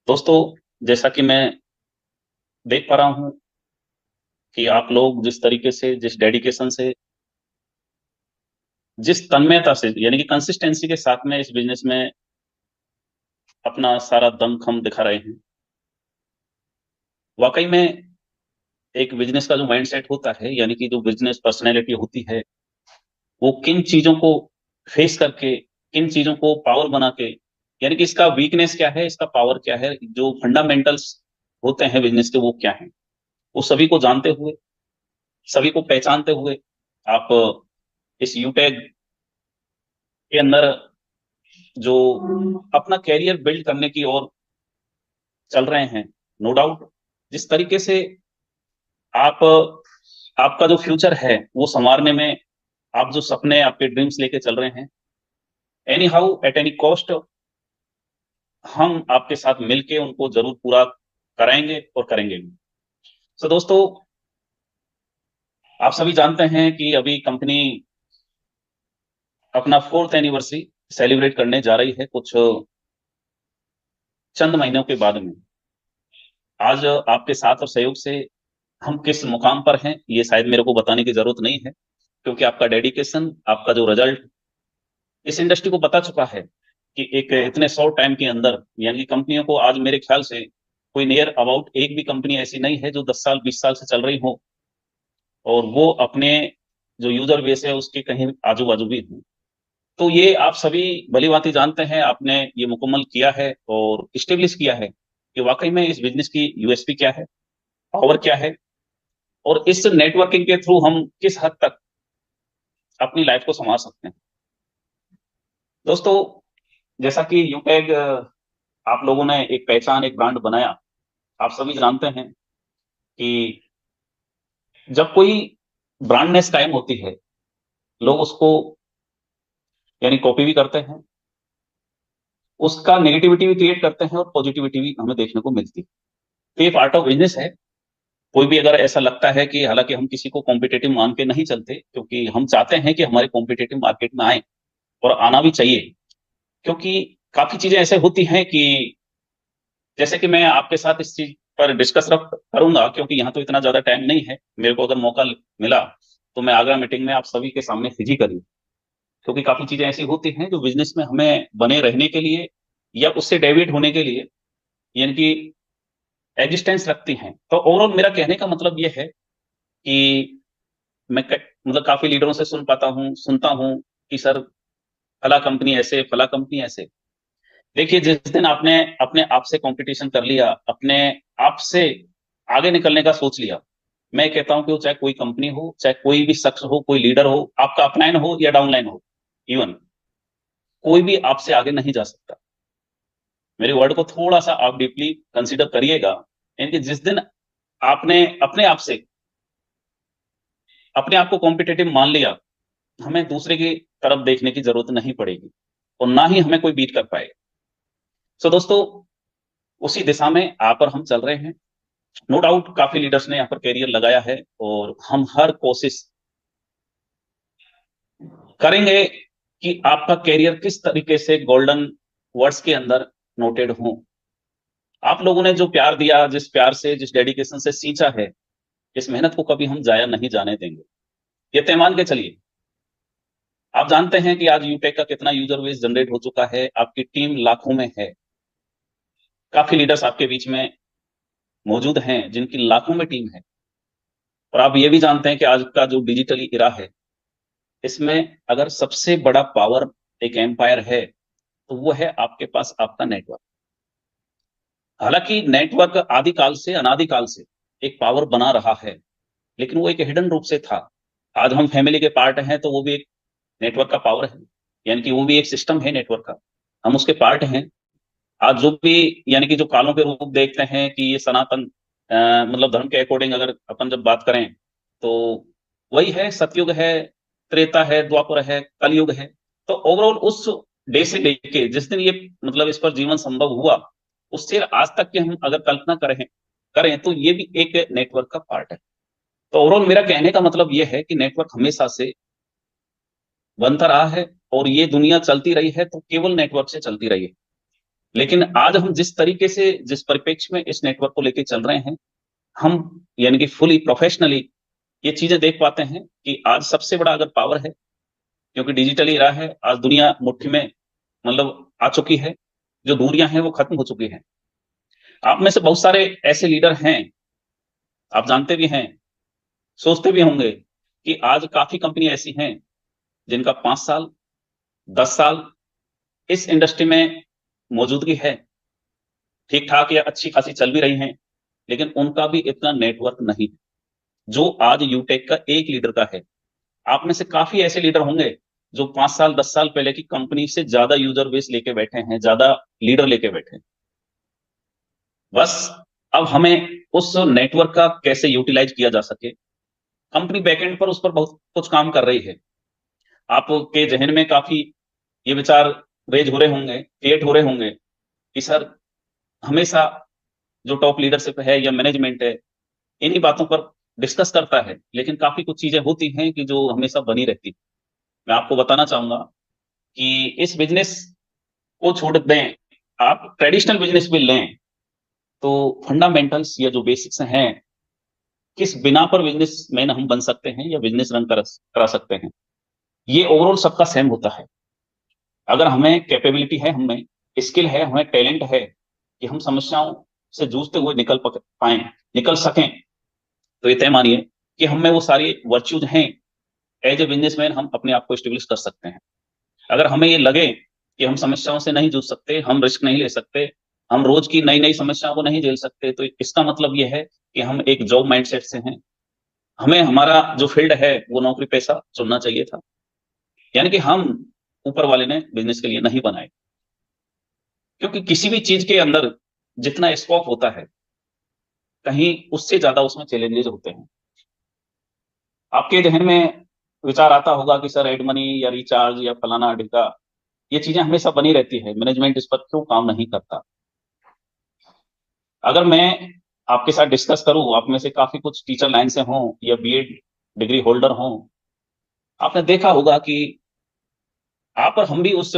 दोस्तों, जैसा कि मैं देख पा रहा हूँ कि आप लोग जिस तरीके से, जिस डेडिकेशन से, जिस तन्मयता से यानी कि कंसिस्टेंसी के साथ में इस बिज़नेस में अपना सारा दमखम दिखा रहे हैं। वाक़ई में एक बिज़नेस का जो माइंडसेट होता है, यानी कि जो बिज़नेस पर्सनैलिटी होती है, वो किन चीज़ों को फेस करके, किन चीज़ों को पावर बना के, यानी कि इसका वीकनेस क्या है, इसका पावर क्या है, जो फंडामेंटल्स होते हैं बिज़नेस के वो क्या हैं? वो सभी को जानते हुए, सभी को पहचानते हुए आप इस यूटैग के अंदर जो अपना करियर बिल्ड करने की ओर चल रहे हैं, नो डाउट जिस तरीके से आप आपका जो फ्यूचर है वो संवारने में, आप जो सपने आपके ड्रीम्स लेके चल रहे हैं, any how at any cost हम आपके साथ मिलके उनको जरूर पूरा कराएंगे और करेंगे भी। तो दोस्तों, आप सभी जानते हैं कि अभी कंपनी अपना 4th एनिवर्सरी सेलिब्रेट करने जा रही है कुछ चंद महीनों के बाद में। आज आपके साथ और सहयोग से हम किस मुकाम पर हैं ये शायद मेरे को बताने की जरूरत नहीं है, क्योंकि आपका डेडिकेशन, आपका जो रिजल्ट इस इंडस्ट्री को बता चुका है कि एक इतने शॉर्ट टाइम के अंदर, यानी कि कंपनियों को आज मेरे ख्याल से कोई नियर अबाउट एक भी कंपनी ऐसी नहीं है जो 10 साल 20 साल से चल रही हो और वो अपने जो यूजर बेस है उसके कहीं आजू बाजू भी हो। तो ये आप सभी भली भांति जानते हैं, आपने ये मुकम्मल किया है और स्टेब्लिश किया है कि वाकई में इस बिजनेस की यूएसपी क्या है, पावर क्या है, और इस नेटवर्किंग के थ्रू हम किस हद तक अपनी लाइफ को संभाल सकते हैं। दोस्तों, जैसा कि यूटैग आप लोगों ने एक पहचान, एक ब्रांड बनाया, आप सभी जानते हैं कि जब कोई ब्रांडनेस कायम होती है, लोग उसको यानी कॉपी भी करते हैं, उसका नेगेटिविटी भी क्रिएट करते हैं और पॉजिटिविटी भी हमें देखने को मिलती है। तो ये पार्ट ऑफ बिजनेस है। कोई भी अगर ऐसा लगता है कि, हालांकि हम किसी को कॉम्पिटेटिव मान के नहीं चलते, क्योंकि हम चाहते हैं कि हमारे कॉम्पिटेटिव मार्केट में आए और आना भी चाहिए, क्योंकि काफी चीजें ऐसे होती हैं कि जैसे कि मैं आपके साथ इस चीज पर डिस्कस करूंगा, क्योंकि यहाँ तो इतना ज्यादा टाइम नहीं है। मेरे को अगर मौका मिला तो मैं आगरा मीटिंग में आप सभी के सामने फिजिकली, क्योंकि काफी चीजें ऐसी होती हैं जो बिजनेस में हमें बने रहने के लिए या उससे डेविएट होने के लिए, यानी कि एग्जिस्टेंस रखती हैं। तो ओवरऑल मेरा कहने का मतलब ये है कि मतलब काफी लीडरों से सुनता हूँ कि सर फला कंपनी ऐसे, फला कंपनी ऐसे। देखिए, जिस दिन आपने अपने आप से कंपटीशन कर लिया, अपने आप से आगे निकलने का सोच लिया, मैं कहता हूं कि वो चाहे कोई कंपनी हो, चाहे कोई भी शख्स हो, कोई लीडर हो, आपका अपलाइन हो या डाउनलाइन हो, इवन कोई भी आपसे आगे नहीं जा सकता। मेरे वर्ड को थोड़ा सा आप डीपली कंसिडर करिएगा, यानी कि जिस दिन आपने अपने आप को कॉम्पिटेटिव मान लिया, हमें दूसरे की तरफ देखने की जरूरत नहीं पड़ेगी और ना ही हमें कोई बीट कर पाएगा। सो दोस्तों, उसी दिशा में आप और हम चल रहे हैं। नो डाउट काफी लीडर्स ने यहाँ पर कैरियर लगाया है और हम हर कोशिश करेंगे कि आपका कैरियर किस तरीके से गोल्डन वर्ड्स के अंदर नोटेड हो। आप लोगों ने जो प्यार दिया, जिस प्यार से, जिस डेडिकेशन से सींचा है, इस मेहनत को कभी हम जाया नहीं जाने देंगे। ये तय मान के चलिए। आप जानते हैं कि आज यूटेक का कितना यूजर बेस जनरेट हो चुका है, आपकी टीम लाखों में है। काफी लीडर्स आपके बीच में मौजूद हैं जिनकी लाखों में टीम है। और आप ये भी जानते हैं कि आज का जो डिजिटली इरा है, इसमें अगर सबसे बड़ा पावर एक एम्पायर है तो वो है आपके पास आपका नेटवर्क। हालांकि नेटवर्क आदिकाल से, अनादिकाल से एक पावर बना रहा है, लेकिन वो एक हिडन रूप से था। आज हम फैमिली के पार्ट हैं तो वो भी एक नेटवर्क का पावर है, यानी कि वो भी एक सिस्टम है नेटवर्क का, हम उसके पार्ट हैं। आज जो भी, यानी कि जो कालों के रूप देखते हैं कि ये सनातन मतलब धर्म के अकॉर्डिंग अगर अपन जब बात करें तो वही है, सतयुग है, त्रेता है, द्वापर है, कलयुग है। तो ओवरऑल उस डे से लेके जिस दिन ये मतलब इस पर जीवन संभव हुआ, उससे आज तक की हम अगर कल्पना करें करें तो ये भी एक नेटवर्क का पार्ट है। तो ओवरऑल मेरा कहने का मतलब ये है कि नेटवर्क हमेशा से बनता रहा है और ये दुनिया चलती रही है तो केवल नेटवर्क से चलती रही है। लेकिन आज हम जिस तरीके से, जिस परिप्रेक्ष्य में इस नेटवर्क को लेके चल रहे हैं, हम यानी कि फुली प्रोफेशनली ये चीजें देख पाते हैं कि आज सबसे बड़ा अगर पावर है, क्योंकि डिजिटल ही रहा है, आज दुनिया मुट्ठी में मतलब आ चुकी है, जो दूरियां हैं वो खत्म हो चुकी हैं। आप में से बहुत सारे ऐसे लीडर हैं, आप जानते भी हैं, सोचते भी होंगे कि आज काफी कंपनी ऐसी हैं जिनका 5 साल, 10 साल इस इंडस्ट्री में मौजूदगी है, ठीक ठाक या अच्छी खासी चल भी रही हैं, लेकिन उनका भी इतना नेटवर्क नहीं है जो आज यूटेक का एक लीडर का है। आप में से काफी ऐसे लीडर होंगे जो 5 साल, 10 साल पहले की कंपनी से ज्यादा यूजर बेस लेके बैठे हैं, ज्यादा लीडर लेके बैठे हैं। बस अब हमें उस नेटवर्क का कैसे यूटिलाइज किया जा सके, कंपनी बैकएंड पर उस पर बहुत कुछ काम कर रही है। आपके जहन में काफी ये विचार रेज हो रहे होंगे, क्रिएट हो रहे होंगे कि सर, हमेशा जो टॉप लीडरशिप है या मैनेजमेंट है, इन्हीं बातों पर डिस्कस करता है, लेकिन काफी कुछ चीजें होती हैं कि जो हमेशा बनी रहती। मैं आपको बताना चाहूंगा कि इस बिजनेस को छोड़ दें, आप ट्रेडिशनल बिजनेस भी लें, तो फंडामेंटल्स या जो बेसिक्स हैं, किस बिना पर बिजनेसमैन हम बन सकते हैं या बिजनेस रन करा सकते हैं, ये ओवरऑल सबका सेम होता है। अगर हमें कैपेबिलिटी है, हमें स्किल है, हमें टैलेंट है कि हम समस्याओं से जूझते हुए पाए, निकल सकें, तो ये तय मानिए कि हम में वो सारी वर्च्यूज हैं, एज ए बिजनेसमैन हम अपने आप को स्टेब्लिश कर सकते हैं। अगर हमें ये लगे कि हम समस्याओं से नहीं जूझ सकते, हम रिस्क नहीं ले सकते, हम रोज की नई नई समस्याओं को नहीं झेल सकते, तो इसका मतलब ये है कि हम एक जॉब माइंडसेट से हैं। हमें हमारा जो फील्ड है वो नौकरी पेशा चुनना चाहिए था, यानी कि हम ऊपर वाले ने बिजनेस के लिए नहीं बनाए, क्योंकि किसी भी चीज के अंदर जितना स्कोप होता है, कहीं उससे ज्यादा उसमें चैलेंजेस होते हैं। आपके जहन में विचार आता होगा कि सर, एड मनी या रिचार्ज या फलाना ढिका, ये चीजें हमेशा बनी रहती है, मैनेजमेंट इस पर क्यों काम नहीं करता। अगर मैं आपके साथ डिस्कस करूं, आप में से काफी कुछ टीचर लाइन से हों या बीएड डिग्री होल्डर हों, आपने देखा होगा कि आप और हम भी उस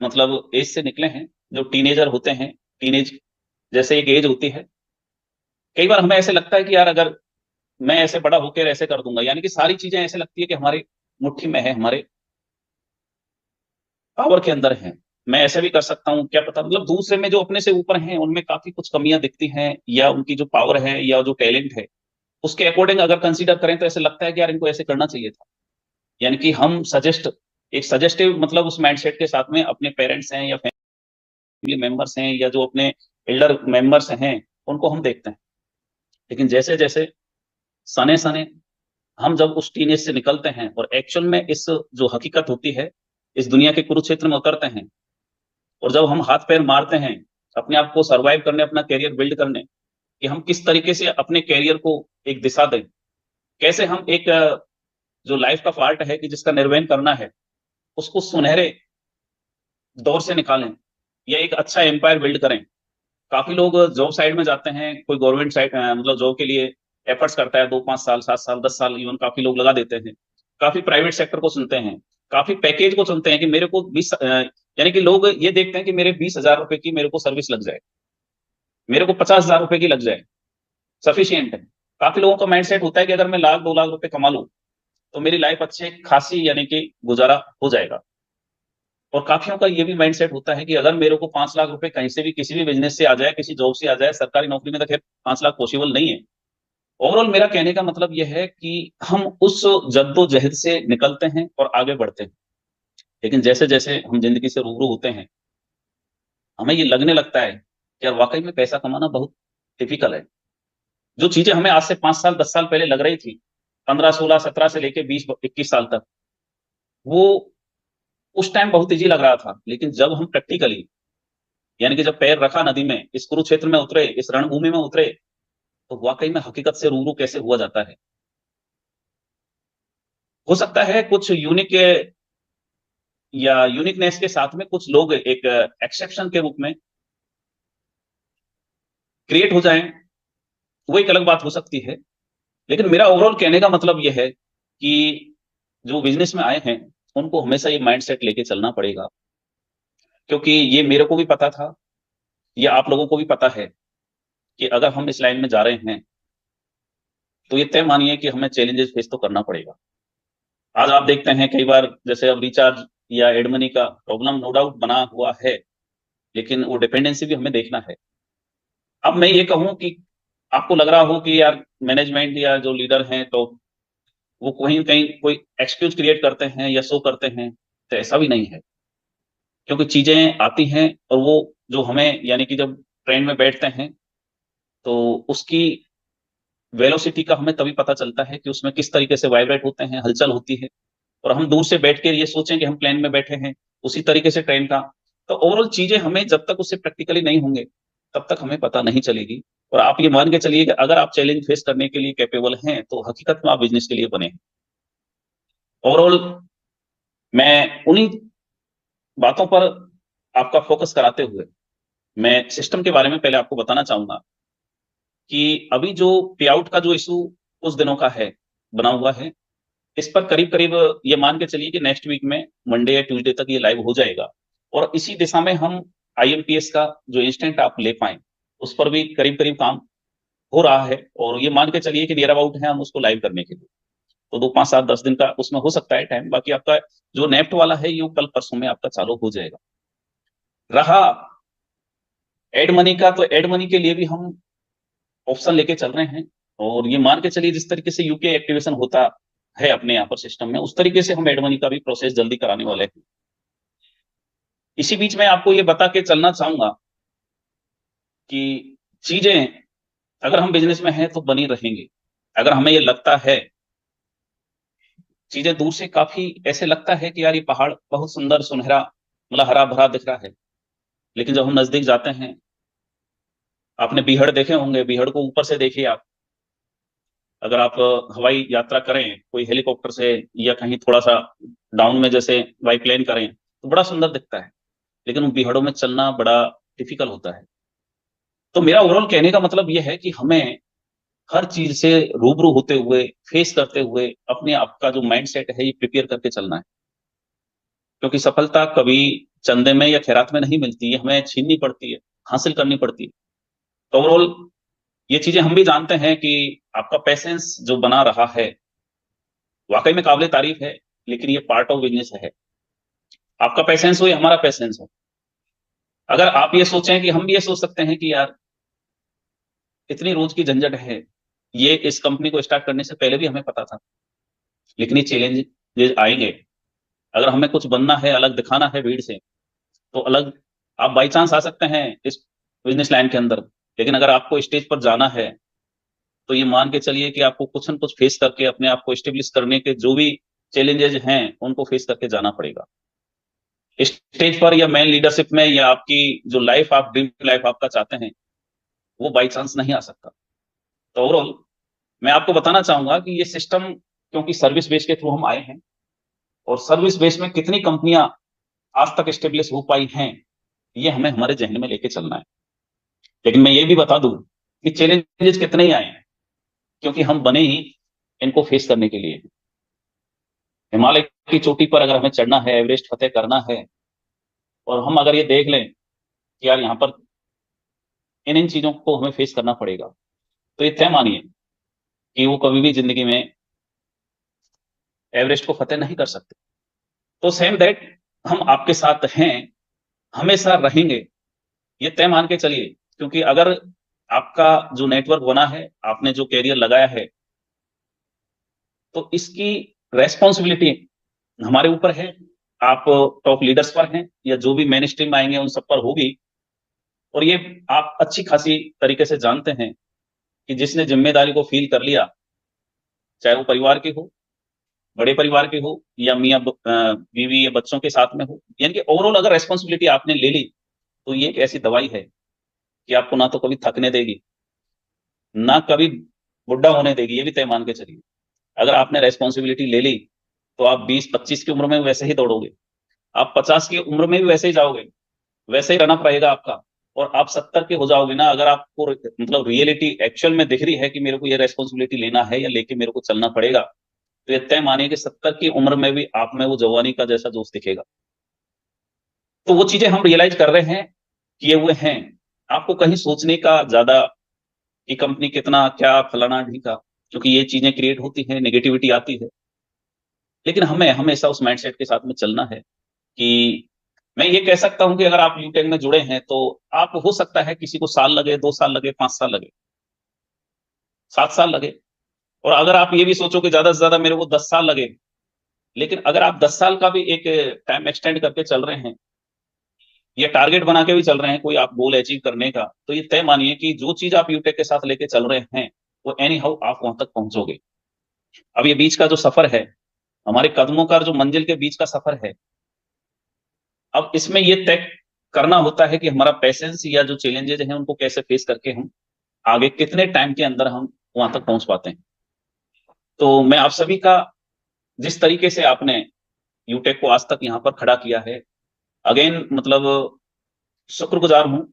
मतलब एज से निकले हैं जो टीनेजर होते हैं। टीनेज जैसे एक एज होती है, कई बार हमें ऐसे लगता है कि यार, अगर मैं ऐसे बड़ा होकर ऐसे कर दूंगा, यानी कि सारी चीजें ऐसे लगती है कि हमारे मुट्ठी में है, हमारे पावर के अंदर है। मैं ऐसे भी कर सकता हूँ, क्या पता, मतलब दूसरे में जो अपने से ऊपर हैं उनमें काफी कुछ कमियां दिखती हैं, या उनकी जो पावर है या जो टैलेंट है उसके अकॉर्डिंग अगर कंसीडर करें, तो ऐसे लगता है कि यार, इनको ऐसे करना चाहिए था। यानी कि हम एक सजेस्टिव मतलब उस माइंडसेट के साथ में अपने पेरेंट्स हैं या फैमिली मेंबर्स हैं या जो अपने एल्डर मेंबर्स हैं, उनको हम देखते हैं। लेकिन जैसे जैसे सने सने हम जब उस टीनेज से निकलते हैं और एक्चुअल में इस जो हकीकत होती है, इस दुनिया के कुरुक्षेत्र में उतरते हैं, और जब हम हाथ पैर मारते हैं अपने आप को सरवाइव करने, अपना करियर बिल्ड करने, कि हम किस तरीके से अपने करियर को एक दिशा दें, कैसे हम एक जो लाइफ का पार्ट है कि जिसका निर्वहन करना है, उसको सुनहरे दौर से निकालें या एक अच्छा एम्पायर बिल्ड करें। काफी लोग जॉब साइड में जाते हैं, कोई गवर्नमेंट साइड मतलब जॉब के लिए एफर्ट्स करता है, 2 5 साल, 7 साल, 10 साल, इवन काफी लोग लगा देते हैं। काफी प्राइवेट सेक्टर को चुनते हैं, काफी पैकेज को चुनते हैं कि मेरे को 20, यानी कि लोग ये देखते हैं कि मेरे 20,000 रुपए की मेरे को सर्विस लग जाए, मेरे को 50,000 रुपए की लग जाए, सफिशियंट है। काफी लोगों का माइंडसेट होता है कि अगर मैं 1 लाख 2 लाख रुपए कमा लूं तो मेरी लाइफ अच्छी खासी यानी कि गुजारा हो जाएगा। और काफियों का ये भी माइंडसेट होता है कि अगर मेरे को 5 लाख रुपए कहीं से भी, किसी भी बिजनेस से आ जाए, किसी जॉब से आ जाए, सरकारी नौकरी में तो खैर 5 लाख पॉसिबल नहीं है। ओवरऑल मेरा कहने का मतलब यह है कि हम उस जद्दोजहद से निकलते हैं और आगे बढ़ते हैं, लेकिन जैसे जैसे हम जिंदगी से रूबरू होते हैं, हमें ये लगने लगता है कि यार, वाकई में पैसा कमाना बहुत टिपिकल है। जो चीजें हमें आज से 5 साल, 10 साल पहले लग रही थी, 15 16 17 से लेके 20 21 साल तक, वो उस टाइम बहुत इजी लग रहा था, लेकिन जब हम प्रैक्टिकली, यानी कि जब पैर रखा नदी में, इस कुरुक्षेत्र में उतरे, इस रणभूमि में उतरे, तो वाकई में हकीकत से रूबरू कैसे हुआ जाता है। हो सकता है कुछ यूनिक या यूनिकनेस के साथ में कुछ लोग एक एक्सेप्शन के रूप में क्रिएट हो जाएं, वो एक अलग बात हो सकती है। लेकिन मेरा ओवरऑल कहने का मतलब यह है कि जो बिजनेस में आए हैं उनको हमेशा ये माइंडसेट लेके चलना पड़ेगा, क्योंकि ये मेरे को भी पता था ये आप लोगों को भी पता है कि अगर हम इस लाइन में जा रहे हैं तो ये तय मानिए कि हमें चैलेंजेस फेस तो करना पड़ेगा। आज आप देखते हैं कई बार जैसे अब रिचार्ज या एड मनी का प्रॉब्लम नो डाउट बना हुआ है, लेकिन वो डिपेंडेंसी भी हमें देखना है। अब मैं ये कहूं कि आपको लग रहा हो कि यार मैनेजमेंट या जो लीडर हैं तो वो कहीं कहीं कोई एक्सक्यूज क्रिएट करते हैं या शो करते हैं, तो ऐसा भी नहीं है। क्योंकि चीजें आती हैं और वो जो हमें यानी कि जब ट्रेन में बैठते हैं तो उसकी वेलोसिटी का हमें तभी पता चलता है कि उसमें किस तरीके से वाइब्रेट होते हैं, हलचल होती है। और हम दूर से बैठ के ये सोचें कि हम प्लेन में बैठे हैं, उसी तरीके से ट्रेन का। तो ओवरऑल चीजें हमें जब तक उससे प्रैक्टिकली नहीं होंगे तब तक हमें पता नहीं चलेगी। और आप ये मान के चलिए कि अगर आप चैलेंज फेस करने के लिए कैपेबल हैं तो हकीकत में आप बिजनेस के लिए बने हैं। ओवरऑल मैं उन्हीं बातों पर आपका फोकस कराते हुए मैं सिस्टम के बारे में पहले आपको बताना चाहूंगा कि अभी जो पे आउट का जो इशू कुछ दिनों का है बना हुआ है, इस पर करीब करीब ये मान के चलिए कि नेक्स्ट वीक में मंडे या ट्यूसडे तक ये लाइव हो जाएगा। और इसी दिशा में हम आईएमपीएस का जो इंस्टेंट आप ले पाए उस पर भी करीब करीब काम हो रहा है। और ये मान के चलिए कि नियर अबाउट है हम उसको लाइव करने के लिए। तो 2 5 7 10 दिन का उसमें हो सकता है टाइम। बाकी आपका जो नेफ्ट वाला है ये कल परसों में आपका चालू हो जाएगा। रहा एड मनी का, तो एड मनी के लिए भी हम ऑप्शन लेके चल रहे हैं। और ये मान के चलिए जिस तरीके से यूपीआई एक्टिवेशन होता है अपने यहाँ पर सिस्टम में, उस तरीके से हम एड मनी का भी प्रोसेस जल्दी कराने वाले हैं। इसी बीच में आपको ये बता के चलना चाहूंगा कि चीजें अगर हम बिजनेस में हैं तो बनी रहेंगी। अगर हमें ये लगता है, चीजें दूर से काफी ऐसे लगता है कि यार ये पहाड़ बहुत सुंदर सुनहरा मतलब हरा भरा दिख रहा है, लेकिन जब हम नजदीक जाते हैं, आपने बीहड़ देखे होंगे, बीहड़ को ऊपर से देखिए आप। अगर आप हवाई यात्रा करें कोई हेलीकॉप्टर से या कहीं थोड़ा सा डाउन में जैसे बाई प्लेन करें तो बड़ा सुंदर दिखता है, लेकिन उन पहाड़ों में चलना बड़ा डिफिकल्ट होता है। तो मेरा ओवरऑल कहने का मतलब यह है कि हमें हर चीज से रूबरू होते हुए, फेस करते हुए अपने आप का जो माइंड सेट है ये प्रिपेयर करके चलना है। क्योंकि सफलता कभी चंदे में या खैरात में नहीं मिलती है, हमें छीननी पड़ती है, हासिल करनी पड़ती है। तो ओवरऑल ये चीजें हम भी जानते हैं कि आपका पैसेंस जो बना रहा है वाकई में काबिल तारीफ है, लेकिन ये पार्ट ऑफ बिजनेस है। आपका पैसेंस हो या हमारा पैसेंस हो, अगर आप ये सोचें कि हम भी ये सोच सकते हैं कि यार इतनी रोज की झंझट है, ये इस कंपनी को स्टार्ट करने से पहले भी हमें पता था, लेकिन ये चैलेंजेस आएंगे। अगर हमें कुछ बनना है, अलग दिखाना है भीड़ से, तो अलग आप बाई चांस आ सकते हैं इस बिजनेस लाइन के अंदर। लेकिन अगर आपको स्टेज पर जाना है तो ये मान के चलिए कि आपको कुछ न कुछ फेस करके अपने आप को स्टेब्लिश करने के जो भी चैलेंजेस हैं उनको फेस करके जाना पड़ेगा। स्टेज पर या मेन लीडरशिप में या आपकी जो लाइफ आप ड्रीम लाइफ आपका चाहते हैं वो बाई चांस नहीं आ सकता। तो ओवरऑल मैं आपको बताना चाहूंगा कि ये सिस्टम क्योंकि सर्विस बेस के थ्रू हम आए हैं, और सर्विस बेस में कितनी कंपनियां आज तक स्टेब्लिश हो पाई हैं ये हमें हमारे जहन में लेके चलना है। लेकिन मैं ये भी बता दूं कि चैलेंजेस कितने ही आए हैं, क्योंकि हम बने ही इनको फेस करने के लिए। हिमालय की चोटी पर अगर हमें चढ़ना है, एवरेस्ट फतेह करना है, और हम अगर ये देख लें कि यार यहाँ पर इन इन चीजों को हमें फेस करना पड़ेगा, तो ये तय मानिए कि वो कभी भी जिंदगी में एवरेस्ट को फतेह नहीं कर सकते। तो सेम दैट हम आपके साथ हैं, हमेशा रहेंगे, ये तय मान के चलिए। क्योंकि अगर आपका जो नेटवर्क बना है, आपने जो कैरियर लगाया है, तो इसकी रेस्पॉन्सिबिलिटी हमारे ऊपर है। आप टॉप लीडर्स पर हैं या जो भी मेन स्ट्रीम आएंगे उन सब पर होगी। और ये आप अच्छी खासी तरीके से जानते हैं कि जिसने जिम्मेदारी को फील कर लिया, चाहे वो परिवार की हो, बड़े परिवार की हो, या मियाँ बीवी या बच्चों के साथ में हो, यानी कि ओवरऑल अगर रेस्पॉन्सिबिलिटी आपने ले ली तो ये एक ऐसी दवाई है कि आपको ना तो कभी थकने देगी, ना कभी बुढ़ा होने देगी। ये भी तय मान के चलिए, अगर आपने रेस्पॉन्सिबिलिटी ले ली तो आप 20 25 की उम्र में वैसे ही दौड़ोगे, आप 50 की उम्र में भी वैसे ही जाओगे, वैसे ही रनअप रहेगा आपका। और आप 70 के हो जाओगे ना, अगर आपको मतलब रियलिटी एक्चुअल में दिख रही है कि मेरे को ये रेस्पॉन्सिबिलिटी लेना है या लेके मेरे को चलना पड़ेगा, तो ये तय मानिए कि 70 की उम्र में भी आप में वो जवानी का जैसा जोश दिखेगा। तो वो चीजें हम रियलाइज कर रहे हैं, किए हुए हैं। आपको कहीं सोचने का ज्यादा कि कंपनी कितना क्या फलाना ढीका, क्योंकि ये चीजें क्रिएट होती हैं, नेगेटिविटी आती है। लेकिन हमें हमेशा उस माइंडसेट के साथ में चलना है कि मैं ये कह सकता हूं कि अगर आप यूटेक में जुड़े हैं तो आप, हो सकता है किसी को साल लगे, 2 साल लगे, 5 साल लगे, 7 साल लगे। और अगर आप ये भी सोचो कि ज्यादा से ज्यादा मेरे को 10 साल लगे, लेकिन अगर आप 10 साल का भी एक टाइम एक्सटेंड करके चल रहे हैं या टारगेट बना के भी चल रहे हैं कोई आप गोल अचीव करने का, तो ये तय मानिए कि जो चीज आप यूटेक के साथ लेके चल रहे हैं वो एनी हाउ आप वहां तक पहुंचोगे। अब ये बीच का जो सफर है, हमारे कदमों का जो मंजिल के बीच का सफर है, अब इसमें ये तय करना होता है कि हमारा पैसेंस या जो चैलेंजेस हैं उनको कैसे फेस करके हम आगे कितने टाइम के अंदर हम वहां तक पहुंच पाते हैं। तो मैं आप सभी का, जिस तरीके से आपने यूटेक को आज तक यहाँ पर खड़ा किया है, अगेन मतलब शुक्रगुजार हूँ।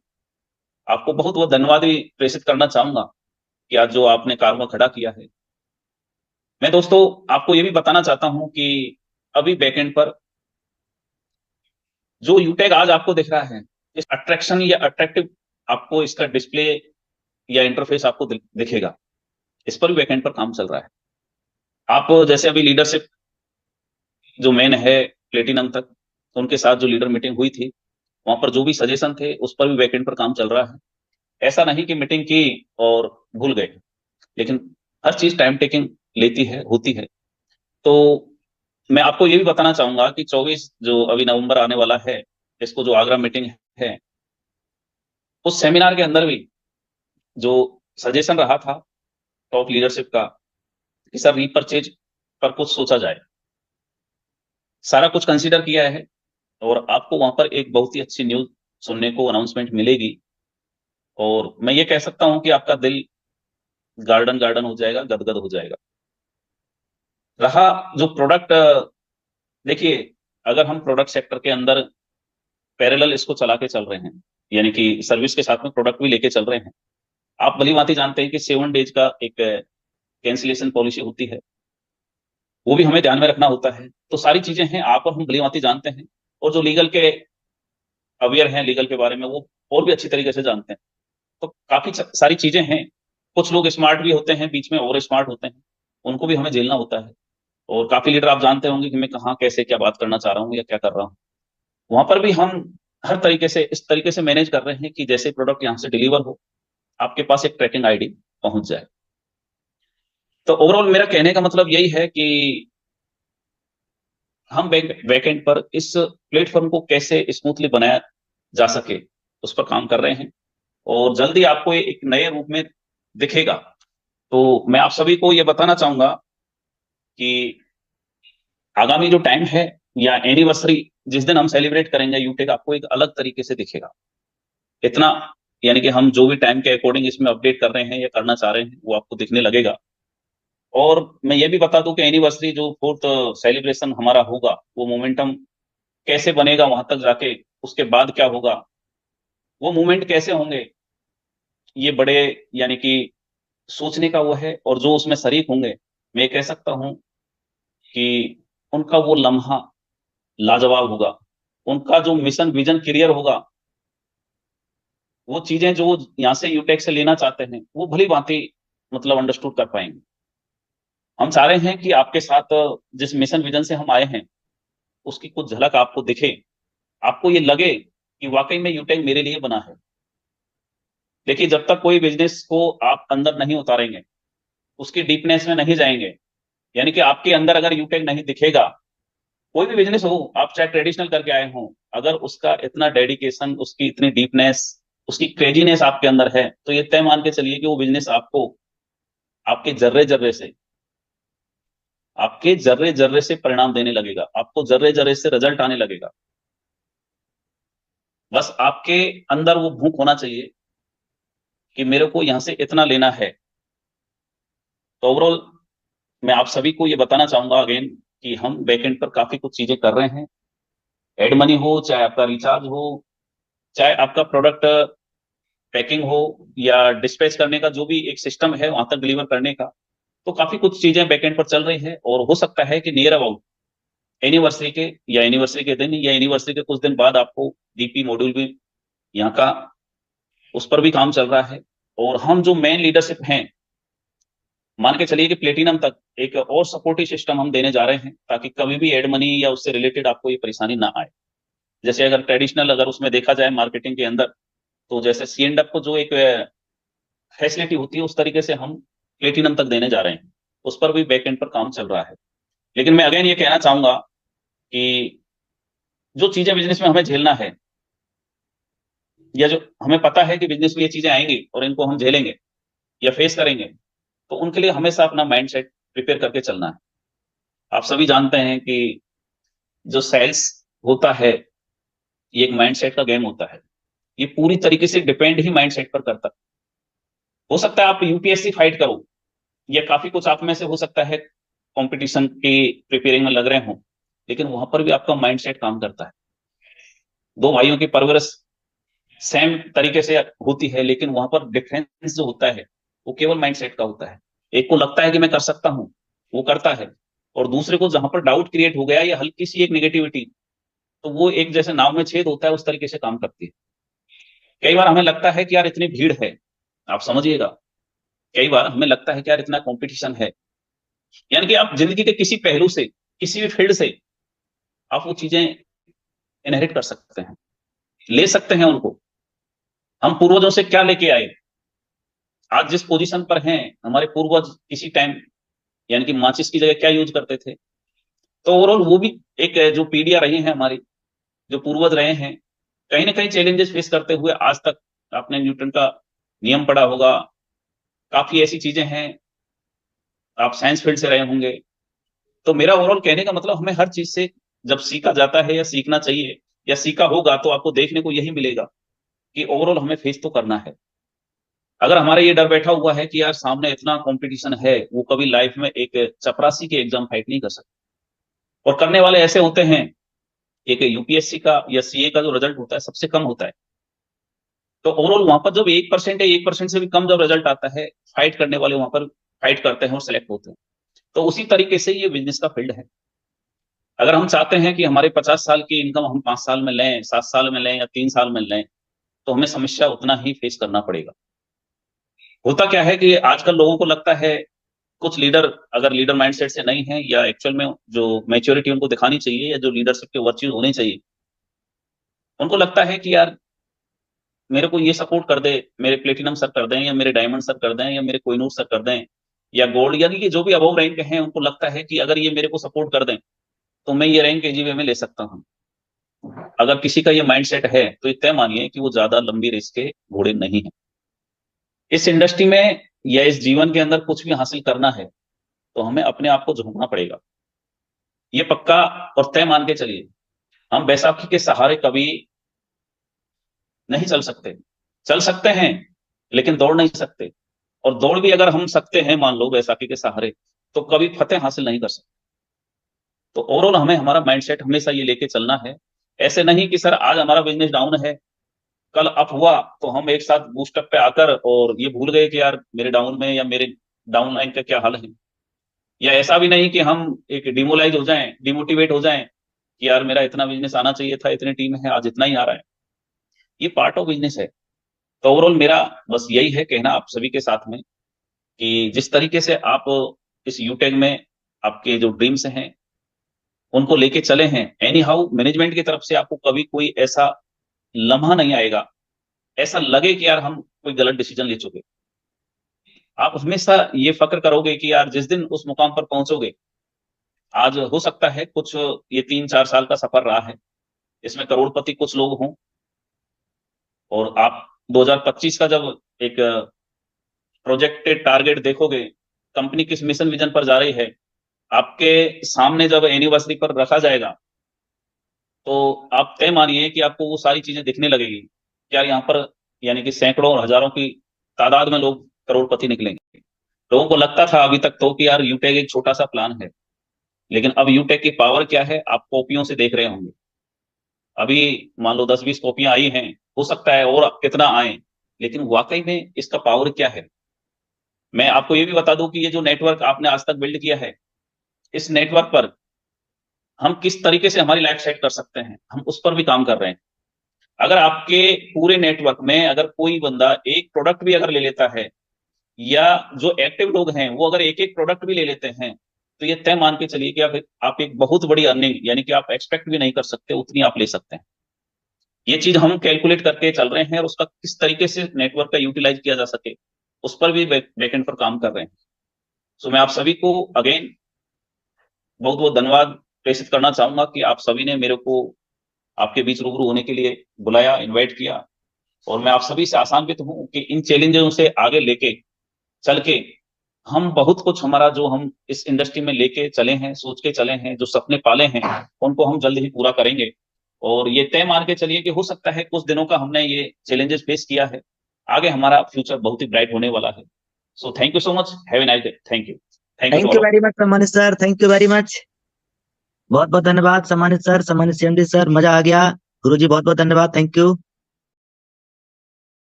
आपको बहुत बहुत धन्यवाद भी प्रेषित करना चाहूंगा कि आज जो आपने कार्य खड़ा किया है। मैं दोस्तों आपको ये भी बताना चाहता हूं कि अभी बैकएंड पर जो यूटेक आज आपको दिख रहा है, इस अट्रैक्शन या अट्रैक्टिव आपको इसका डिस्प्ले या इंटरफेस आपको दिखेगा, इस पर भी बैकएंड पर काम चल रहा है। आप जैसे अभी लीडरशिप जो मेन है प्लेटिनम तक, उनके साथ जो लीडर मीटिंग हुई थी, वहां पर जो भी सजेशन थे उस पर भी बैकएंड पर काम चल रहा है। ऐसा नहीं कि मीटिंग की और भूल गए, लेकिन हर चीज टाइम टेकिंग लेती है, होती है। तो मैं आपको ये भी बताना चाहूंगा कि 24 जो अभी नवंबर आने वाला है, इसको जो आगरा मीटिंग है, उस सेमिनार के अंदर भी जो सजेशन रहा था टॉप लीडरशिप का कि सर रीपरचेज पर कुछ सोचा जाए, सारा कुछ कंसीडर किया है। और आपको वहां पर एक बहुत ही अच्छी न्यूज सुनने को, अनाउंसमेंट मिलेगी। और मैं ये कह सकता हूं कि आपका दिल गार्डन गार्डन हो जाएगा, गदगद हो जाएगा। रहा जो प्रोडक्ट, देखिए, अगर हम प्रोडक्ट सेक्टर के अंदर पैरेलल इसको चला के चल रहे हैं, यानी कि सर्विस के साथ में प्रोडक्ट भी लेके चल रहे हैं, आप भली भांति जानते हैं कि 7 डेज का एक कैंसिलेशन पॉलिसी होती है, वो भी हमें ध्यान में रखना होता है। तो सारी चीजें हैं, आप और हम भली भांति जानते हैं। और जो लीगल के अवेयर हैं, लीगल के बारे में, वो और भी अच्छी तरीके से जानते हैं। तो काफी सारी चीजें हैं। कुछ लोग स्मार्ट भी होते हैं बीच में और स्मार्ट होते हैं, उनको भी हमें झेलना होता है। और काफी लीडर आप जानते होंगे कि मैं कहाँ कैसे क्या बात करना चाह रहा हूँ या क्या कर रहा हूँ। वहां पर भी हम हर तरीके से इस तरीके से मैनेज कर रहे हैं कि जैसे प्रोडक्ट यहाँ से डिलीवर हो, आपके पास एक ट्रैकिंग आईडी पहुंच जाए। तो ओवरऑल मेरा कहने का मतलब यही है कि हम बैकएंड पर इस प्लेटफॉर्म को कैसे स्मूथली बनाया जा सके, उस पर काम कर रहे हैं। और जल्दी आपको ये एक नए रूप में दिखेगा। तो मैं आप सभी को ये बताना चाहूंगा कि आगामी जो टाइम है या एनिवर्सरी जिस दिन हम सेलिब्रेट करेंगे यूटेक, आपको एक अलग तरीके से दिखेगा। इतना, यानी कि हम जो भी टाइम के अकॉर्डिंग इसमें अपडेट कर रहे हैं या करना चाह रहे हैं, वो आपको दिखने लगेगा। और मैं ये भी बता दूं कि एनिवर्सरी जो 4th सेलिब्रेशन हमारा होगा, वो मोमेंटम कैसे बनेगा वहां तक जाके, उसके बाद क्या होगा, वो मूवमेंट कैसे होंगे, ये बड़े, यानी कि सोचने का वो है। और जो उसमें शरीक होंगे, मैं कह सकता हूं कि उनका वो लम्हा लाजवाब होगा। उनका जो मिशन विजन क्लियर होगा, वो चीजें जो यहाँ से यूटेक से लेना चाहते हैं वो भली भांति मतलब अंडरस्टूड कर पाएंगे। हम चाह रहे हैं कि आपके साथ जिस मिशन विजन से हम आए हैं, उसकी कुछ झलक आपको दिखे, आपको ये लगे कि वाकई में यूटेक मेरे लिए बना है। देखिए, जब तक कोई बिजनेस को आप अंदर नहीं उतारेंगे, उसकी डीपनेस में नहीं जाएंगे, यानी कि आपके अंदर अगर यूटेक नहीं दिखेगा, कोई भी बिजनेस हो, आप चाहे ट्रेडिशनल करके आए हो, अगर उसका इतना डेडिकेशन, उसकी इतनी डीपनेस, उसकी क्रेजीनेस आपके अंदर है, तो ये तय मान के चलिए कि वो बिजनेस आपको आपके जर्रे जर्रे से, आपके जर्रे जर्रे से परिणाम देने लगेगा, आपको जर्रे जर्रे से रिजल्ट आने लगेगा। बस आपके अंदर वो भूख होना चाहिए कि मेरे को यहां से इतना लेना है। तो ओवरऑल मैं आप सभी को ये बताना चाहूंगा अगेन कि हम बैकएंड पर काफी कुछ चीजें कर रहे हैं। एड मनी हो, चाहे आपका रिचार्ज हो, चाहे आपका प्रोडक्ट पैकिंग हो, या डिस्पैच करने का जो भी एक सिस्टम है वहां तक डिलीवर करने का, तो काफी कुछ चीजें बैकएंड पर चल रही है। और हो सकता है कि नियर अबाउट एनिवर्सरी के, या एनिवर्सरी के दिन, या एनिवर्सरी के कुछ दिन बाद आपको डीपी मॉड्यूल भी यहाँ का उस पर भी काम चल रहा है। और हम जो मेन लीडरशिप हैं, मान के चलिए कि प्लेटिनम तक एक और सपोर्टिव सिस्टम हम देने जा रहे हैं, ताकि कभी भी एड मनी या उससे रिलेटेड आपको ये परेशानी ना आए। जैसे अगर ट्रेडिशनल अगर उसमें देखा जाए मार्केटिंग के अंदर, तो जैसे सी एंड एफ को जो एक फैसिलिटी होती है, उस तरीके से हम प्लेटिनम तक देने जा रहे हैं। उस पर भी बैक एंड पर काम चल रहा है। लेकिन मैं अगेन ये कहना चाहूंगा कि जो चीजें बिजनेस में हमें झेलना है, या जो हमें पता है कि बिजनेस में ये चीजें आएंगी और इनको हम झेलेंगे या फेस करेंगे, तो उनके लिए हमेशा अपना माइंड सेट प्रिपेयर करके चलना है। आप सभी जानते हैं कि जो सेल्स होता है, ये एक माइंड सेट का गेम होता है। ये पूरी तरीके से डिपेंड ही माइंड सेट पर करता है। हो सकता है आप यूपीएससी फाइट करो, या काफी कुछ आप में से हो सकता है कंपटीशन की प्रिपेयरिंग में लग रहे हो, लेकिन वहां पर भी आपका माइंड सेट काम करता है। दो भाइयों की परवरिश सेम तरीके से होती है, लेकिन वहां पर डिफरेंस जो होता है वो केवल माइंडसेट का होता है। एक को लगता है कि मैं कर सकता हूं, वो करता है। और दूसरे को जहां पर डाउट क्रिएट हो गया या हल्की सी एक नेगेटिविटी, तो वो एक जैसे नाव में छेद होता है उस तरीके से काम करती है। कई बार हमें लगता है कि यार इतनी भीड़ है, आप समझिएगा, कई बार हमें लगता है कि यार इतना कंपटीशन है। यानी कि आप जिंदगी के किसी पहलू से, किसी भी फील्ड से आप वो चीजें इनहेरिट कर सकते हैं, ले सकते हैं उनको। हम पूर्वजों से क्या लेके आए, आज जिस पोजीशन पर हैं, हमारे पूर्वज किसी टाइम यानी कि माचिस की जगह क्या यूज करते थे। तो ओवरऑल वो भी एक जो पीढ़ियां रही हैं हमारी, जो पूर्वज रहे हैं, कहीं ना कहीं चैलेंजेस फेस करते हुए आज तक, आपने न्यूटन का नियम पढ़ा होगा, काफी ऐसी चीजें हैं, आप साइंस फील्ड से रहे होंगे। तो मेरा ओवरऑल कहने का मतलब, हमें हर चीज से जब सीखा जाता है या सीखना चाहिए या सीखा होगा, तो आपको देखने को यही मिलेगा कि ओवरऑल हमें फेस तो करना है। अगर हमारा ये डर बैठा हुआ है कि यार सामने इतना कंपटीशन है, वो कभी लाइफ में एक चपरासी के एग्जाम फाइट नहीं कर सकते। और करने वाले ऐसे होते हैं, एक यूपीएससी का या सीए का जो रिजल्ट होता है सबसे कम होता है। तो ओवरऑल वहां पर जब 1% है, 1% से भी कम जब रिजल्ट आता है, फाइट करने वाले वहां पर फाइट करते हैं और सेलेक्ट होते हैं। तो उसी तरीके से ये बिजनेस का फील्ड है। अगर हम चाहते हैं कि हमारे 50 साल की इनकम हम 5 साल में लें, 7 साल में लें या 3 साल में लें, तो हमें समस्या उतना ही फेस करना पड़ेगा। होता क्या है कि आजकल लोगों को लगता है, कुछ लीडर अगर लीडर माइंडसेट से नहीं है, या एक्चुअल में जो मैच्योरिटी उनको दिखानी चाहिए, या जो लीडरशिप के वर्च्यूज होने चाहिए, उनको लगता है कि यार मेरे को ये सपोर्ट कर दे, मेरे प्लेटिनम सर कर दें, या मेरे डायमंड सर कर दें, या मेरे कोहिनूर सर कर दें, या गोल्ड, यानी कि जो भी अबव रैंक हैं, उनको लगता है कि अगर ये मेरे को सपोर्ट कर दें तो मैं ये रैंक केजीबी में ले सकता हूँ। अगर किसी का ये माइंडसेट है, तो ये तय मानिए कि वो ज्यादा लंबी रेस के घोड़े नहीं है। इस इंडस्ट्री में या इस जीवन के अंदर कुछ भी हासिल करना है, तो हमें अपने आप को झोंकना पड़ेगा। ये पक्का और तय मान के चलिए, हम बैसाखी के सहारे कभी नहीं चल सकते। चल सकते हैं, लेकिन दौड़ नहीं सकते। और दौड़ भी अगर हम सकते हैं, मान लो बैसाखी के सहारे, तो कभी फतेह हासिल नहीं कर सकते। तो ओवरऑल हमें हमारा माइंडसेट हमेशा ये लेके चलना है। ऐसे नहीं कि सर आज हमारा बिजनेस डाउन है, कल अप हुआ तो हम एक साथ बूस्टअप पे आकर और ये भूल गए कि यार मेरे डाउन में या मेरे डाउन लाइन का क्या हाल है। या ऐसा भी नहीं कि हम एक डिमोलाइज हो जाएं, डिमोटिवेट हो जाएं कि यार मेरा इतना बिजनेस आना चाहिए था, इतनी टीम है, आज इतना ही आ रहा है। ये पार्ट ऑफ बिजनेस है। तो ओवरऑल मेरा बस यही है कहना आप सभी के साथ में, कि जिस तरीके से आप इस यूटेक में आपके जो ड्रीम्स हैं उनको लेके चले हैं, एनी हाउ मैनेजमेंट की तरफ से आपको कभी कोई ऐसा लम्हा नहीं आएगा, ऐसा लगे कि यार हम कोई गलत डिसीजन ले चुके। आप हमेशा ये फक्र करोगे कि यार जिस दिन उस मुकाम पर पहुंचोगे, आज हो सकता है कुछ ये 3-4 साल का सफर रहा है, इसमें करोड़पति कुछ लोग हों, और आप 2025 का जब एक प्रोजेक्टेड टारगेट देखोगे, कंपनी किस मिशन विजन पर जा रही है, आपके सामने जब एनिवर्सरी पर रखा जाएगा, तो आप तय मानिए कि आपको वो सारी चीजें दिखने लगेगी। क्या यहाँ पर यानी कि सैकड़ों और हजारों की तादाद में लोग करोड़पति निकलेंगे। लोगों को लगता था अभी तक तो कि यार यूटेक एक छोटा सा प्लान है, लेकिन अब यूटेक की पावर क्या है आप कॉपियों से देख रहे होंगे। अभी मान लो 10-20 कॉपियां आई हैं, हो सकता है और कितना आए, लेकिन वाकई में इसका पावर क्या है। मैं आपको ये भी बता दूं कि ये जो नेटवर्क आपने आज तक बिल्ड किया है, इस नेटवर्क पर हम किस तरीके से हमारी लाइफ सेट कर सकते हैं, हम उस पर भी काम कर रहे हैं। अगर आपके पूरे नेटवर्क में अगर कोई बंदा एक प्रोडक्ट भी अगर ले लेता है, या जो एक्टिव लोग हैं वो अगर एक एक प्रोडक्ट भी ले लेते हैं, तो ये तय मान के चलिए कि आप एक बहुत बड़ी अर्निंग, यानी कि आप एक्सपेक्ट भी नहीं कर सकते उतनी आप ले सकते हैं। ये चीज हम कैलकुलेट करके चल रहे हैं, और उसका किस तरीके से नेटवर्क का यूटिलाइज किया जा सके उस पर भी बैकएंड पर काम कर रहे हैं। सो मैं आप सभी को अगेन बहुत बहुत धन्यवाद प्रेषित करना चाहूंगा कि आप सभी ने मेरे को आपके बीच रूबरू होने के लिए बुलाया, इनवाइट किया। और मैं आप सभी से आशान्वित हूं कि इन चैलेंजों से आगे लेके चल के हम बहुत कुछ, हमारा जो हम इस इंडस्ट्री में लेके चले हैं, सोच के चले हैं, जो सपने पाले हैं, उनको हम जल्द ही पूरा करेंगे। और ये तय मान के चलिए कि हो सकता है कुछ दिनों का हमने ये चैलेंजेस फेस किया है, आगे हमारा फ्यूचर बहुत ही ब्राइट होने वाला है। So thank you so much, have a nice day, thank you, thank you to thank all you of very much सम्मानित sir, thank you very much. बहुत बहुत धन्यवाद सम्मानित सर, सम्मानित सीएमडी सर, मजा आ गया। गुरुजी बहुत बहुत धन्यवाद, थैंक यू।